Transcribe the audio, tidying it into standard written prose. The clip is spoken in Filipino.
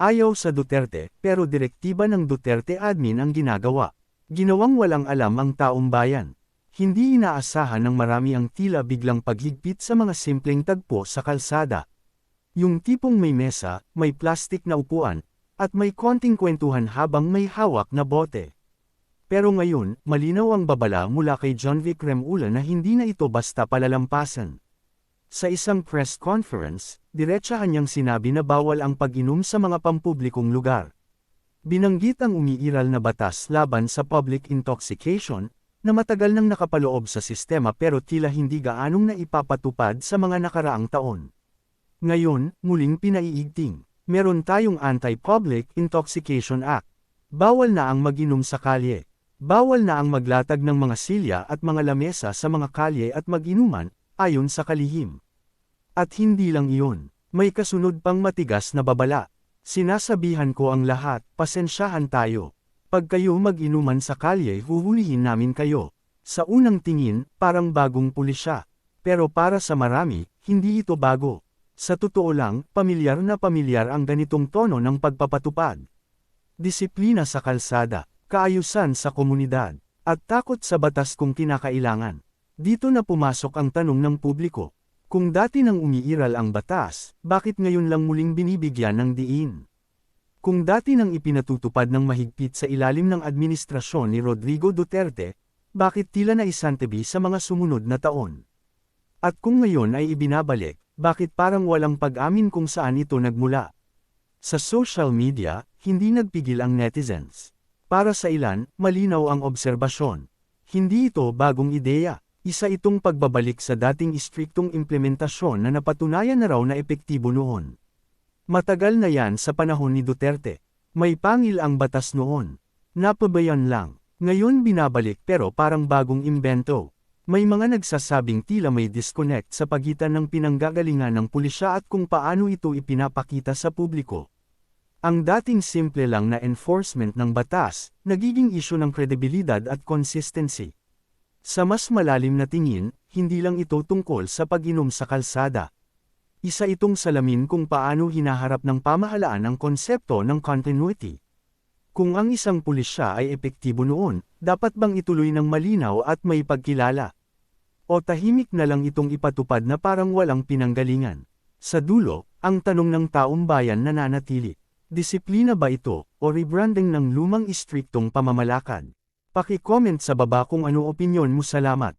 Ayaw sa Duterte, pero direktiba ng Duterte admin ang ginagawa. Ginawang walang alam ang taong bayan. Hindi inaasahan ng marami ang tila biglang paghigpit sa mga simpleng tagpo sa kalsada. Yung tipong may mesa, may plastik na upuan, at may konting kwentuhan habang may hawak na bote. Pero ngayon, malinaw ang babala mula kay John Vic Remulla na hindi na ito basta palalampasan. Sa isang press conference, diretsahan niyang sinabi na bawal ang pag-inom sa mga pampublikong lugar. Binanggit ang umiiral na batas laban sa public intoxication, na matagal nang nakapaloob sa sistema pero tila hindi gaanong naipapatupad sa mga nakaraang taon. Ngayon, muling pinaiigting. Meron tayong Anti-Public Intoxication Act. Bawal na ang mag-inom sa kalye. Bawal na ang maglatag ng mga silya at mga lamesa sa mga kalye at mag-inuman, ayon sa kalihim. At hindi lang iyon, may kasunod pang matigas na babala. Sinasabihan ko ang lahat, pasensyahan tayo. Pag kayo mag-inuman sa kalye, huhulihin namin kayo. Sa unang tingin, parang bagong pulisya. Pero para sa marami, hindi ito bago. Sa totoo lang, pamilyar na pamilyar ang ganitong tono ng pagpapatupad. Disiplina sa kalsada, kaayusan sa komunidad, at takot sa batas kung kinakailangan. Dito na pumasok ang tanong ng publiko. Kung dati nang umiiral ang batas, bakit ngayon lang muling binibigyan ng diin? Kung dati nang ipinatutupad ng mahigpit sa ilalim ng administrasyon ni Rodrigo Duterte, bakit tila naisantabi sa mga sumunod na taon? At kung ngayon ay ibinabalik, bakit parang walang pag-amin kung saan ito nagmula? Sa social media, hindi nagpigil ang netizens. Para sa ilan, malinaw ang obserbasyon. Hindi ito bagong ideya. Isa itong pagbabalik sa dating istriktong implementasyon na napatunayan na raw na epektibo noon. Matagal na yan sa panahon ni Duterte. May pangil ang batas noon. Napabayan lang. Ngayon binabalik pero parang bagong imbento. May mga nagsasabing tila may disconnect sa pagitan ng pinanggagalingan ng pulisya at kung paano ito ipinapakita sa publiko. Ang dating simple lang na enforcement ng batas, nagiging isyu ng kredibilidad at consistency. Sa mas malalim na tingin, hindi lang ito tungkol sa pag-inom sa kalsada. Isa itong salamin kung paano hinaharap ng pamahalaan ang konsepto ng continuity. Kung ang isang pulisya ay epektibo noon, dapat bang ituloy ng malinaw at may pagkilala? O tahimik na lang itong ipatupad na parang walang pinanggalingan? Sa dulo, ang tanong ng taong bayan nananatili. Disiplina ba ito, o rebranding ng lumang istriktong pamamalakad? Paki-comment sa baba kung ano opinyon mo. Salamat.